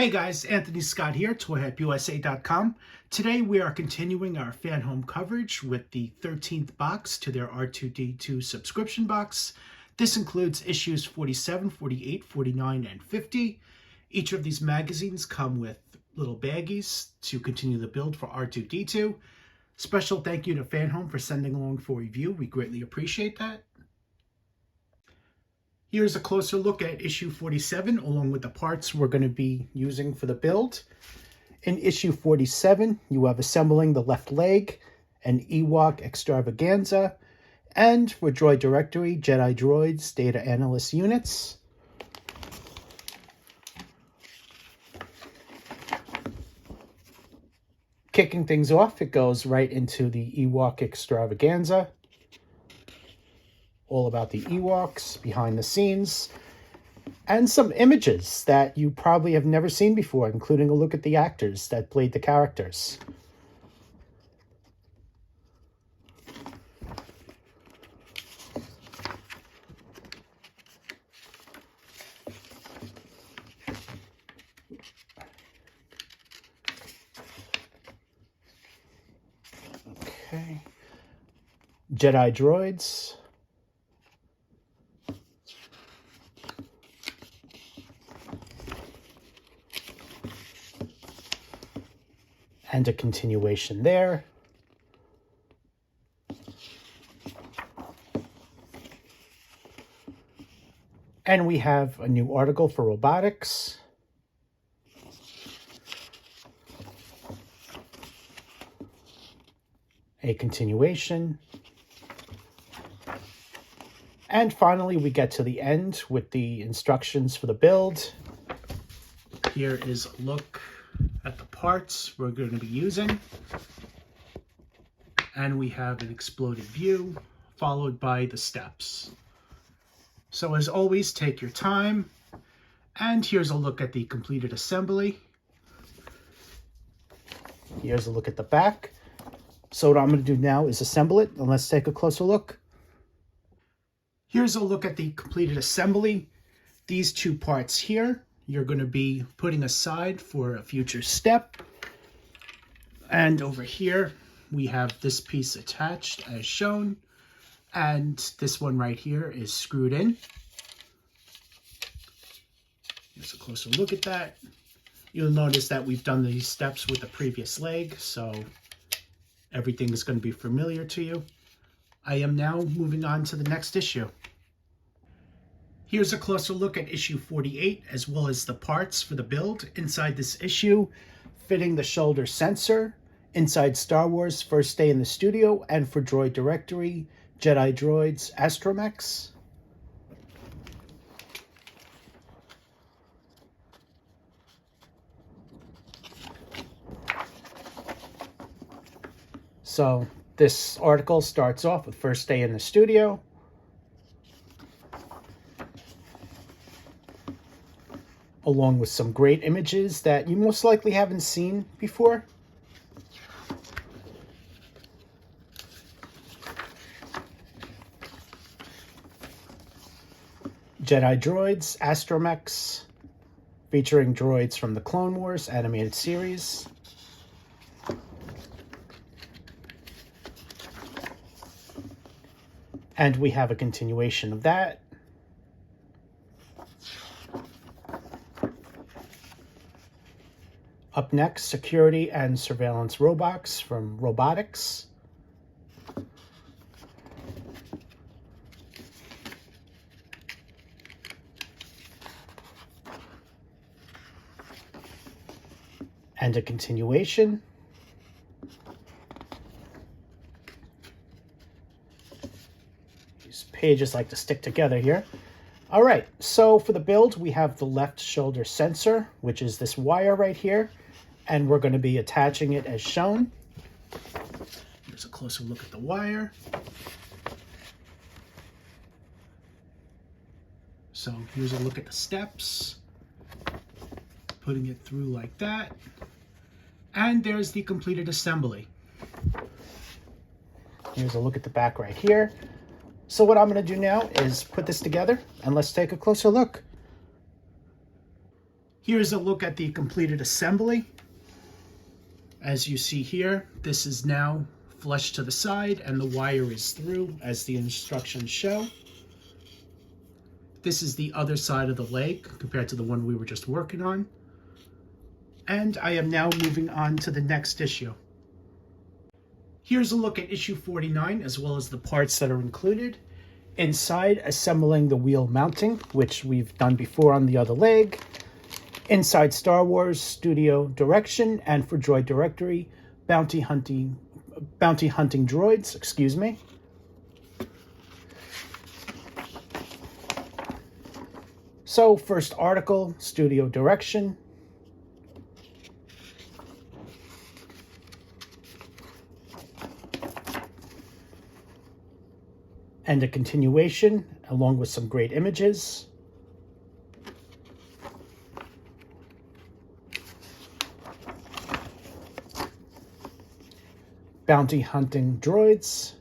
Hey guys, Anthony Scott here, toyhelpusa.com. Today we are continuing our FanHome coverage with the 13th box to their R2-D2 subscription box. This includes issues 47, 48, 49, and 50. Each of these magazines come with little baggies to continue the build for R2-D2. Special thank you to FanHome for sending along for review. We greatly appreciate that. Here's a closer look at issue 47, along with the parts we're going to be using for the build. In issue 47, you have assembling the left leg, an Ewok extravaganza, and for Droid Directory, Jedi Droids, Data Analyst Units. Kicking things off, it goes right into the Ewok extravaganza. All about the Ewoks, behind the scenes, and some images that you probably have never seen before, including a look at the actors that played the characters. Okay. Jedi Droids. And a continuation there. And we have a new article for robotics. A continuation. And finally, we get to the end with the instructions for the build. Here is a look at the parts we're going to be using. And we have an exploded view, followed by the steps. So as always, take your time. And here's a look at the completed assembly. Here's a look at the back. So what I'm going to do now is assemble it, and let's take a closer look. Here's a look at the completed assembly. These two parts here, you're going to be putting aside for a future step. And over here, we have this piece attached as shown. And this one right here is screwed in. Here's a closer look at that. You'll notice that we've done these steps with the previous leg, so everything is going to be familiar to you. I am now moving on to the next issue. Here's a closer look at issue 48, as well as the parts for the build inside this issue, fitting the shoulder sensor, inside Star Wars First Day in the Studio, and for Droid Directory, Jedi Droids, Astromechs. So this article starts off with First Day in the Studio. Along with some great images that you most likely haven't seen before. Jedi Droids, Astromechs, featuring droids from the Clone Wars animated series. And we have a continuation of that. Up next, security and surveillance robots from Robotics. And a continuation. These pages like to stick together here. All right, so for the build, we have the left shoulder sensor, which is this wire right here. And we're going to be attaching it as shown. Here's a closer look at the wire. So here's a look at the steps. Putting it through like that. And there's the completed assembly. Here's a look at the back right here. So what I'm going to do now is put this together, and let's take a closer look. Here's a look at the completed assembly. As you see here, this is now flush to the side and the wire is through as the instructions show. This is the other side of the leg compared to the one we were just working on. And I am now moving on to the next issue. Here's a look at issue 49 as well as the parts that are included. Inside, assembling the wheel mounting, which we've done before on the other leg. Inside Star Wars Studio Direction, and for Droid Directory, bounty hunting droids, excuse me. So first article, Studio Direction. And a continuation, along with some great images. Bounty hunting droids.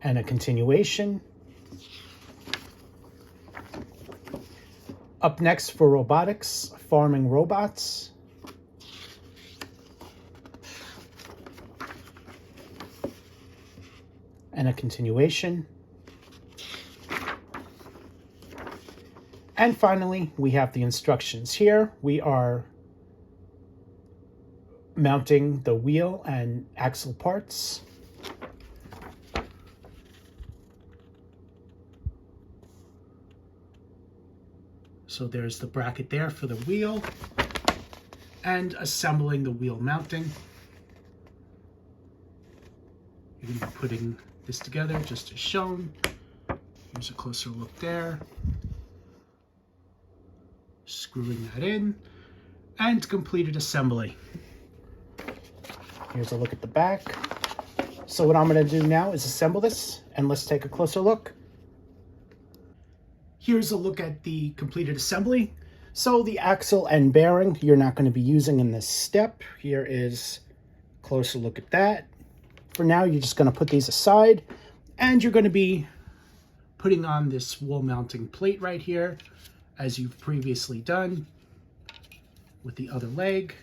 And a continuation. Up next for robotics, farming robots. And a continuation. And finally, we have the instructions here. We are mounting the wheel and axle parts. So there's the bracket there for the wheel and assembling the wheel mounting. You're going to be putting this together just as shown. Here's a closer look there. Screwing that in and completed assembly. Here's a look at the back. So what I'm going to do now is assemble this, and let's take a closer look. Here's a look at the completed assembly. So the axle and bearing you're not going to be using in this step. Here is a closer look at that. For now, you're just going to put these aside, and you're going to be putting on this wall mounting plate right here, as you've previously done with the other leg.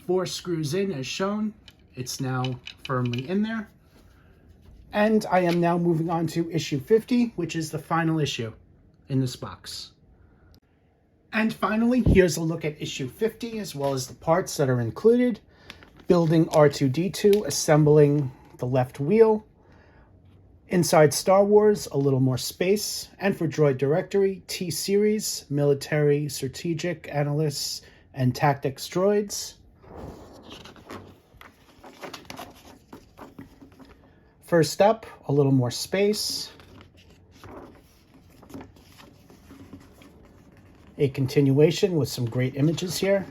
4 screws in as shown. It's now firmly in there. And I am now moving on to issue 50, which is the final issue in this box. And finally, here's a look at issue 50, as well as the parts that are included. Building R2-D2, assembling the left wheel. Inside Star Wars, a little more space. And for Droid Directory, T-Series, military, strategic, analysts, and tactics droids. First up, a little more space. A continuation with some great images here.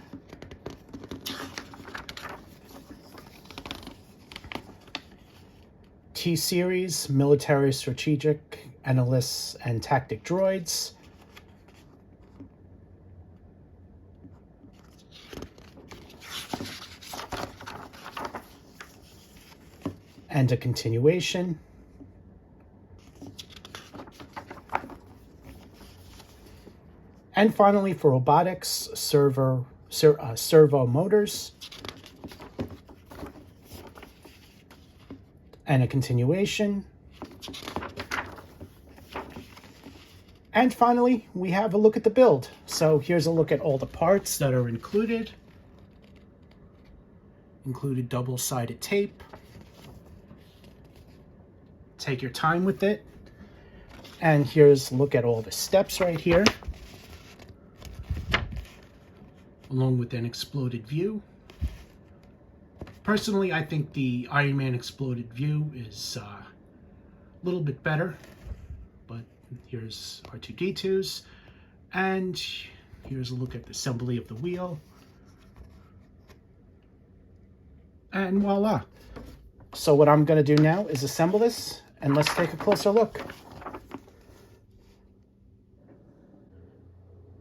T-Series, military, strategic, analysts, and tactic droids. And a continuation. And finally, for robotics, servo motors. And a continuation. And finally, we have a look at the build. So here's a look at all the parts that are included. Included double-sided tape. Take your time with it. And here's a look at all the steps right here, along with an exploded view. Personally, I think the Iron Man exploded view is a little bit better, but here's R2-D2s, and here's a look at the assembly of the wheel. And voila. So what I'm going to do now is assemble this, and let's take a closer look.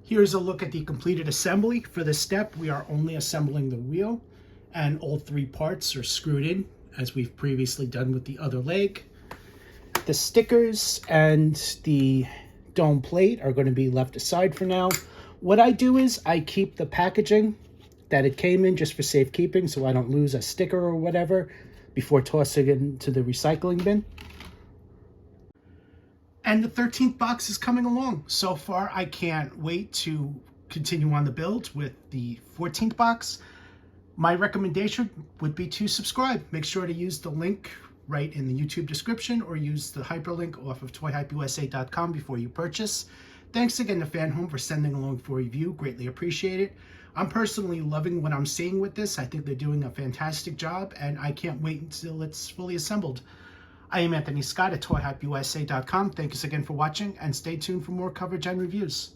Here's a look at the completed assembly. For this step, we are only assembling the wheel, and all 3 parts are screwed in, as we've previously done with the other leg. The stickers and the dome plate are going to be left aside for now. What I do is I keep the packaging that it came in just for safekeeping so I don't lose a sticker or whatever before tossing it into the recycling bin. And the 13th box is coming along. So far, I can't wait to continue on the build with the 14th box. My recommendation would be to subscribe. Make sure to use the link right in the YouTube description or use the hyperlink off of toyhypeusa.com before you purchase. Thanks again to FanHome for sending along for review. Greatly appreciate it. I'm personally loving what I'm seeing with this. I think they're doing a fantastic job, and I can't wait until it's fully assembled. I am Anthony Scott at toyhypeusa.com. Thanks again for watching, and stay tuned for more coverage and reviews.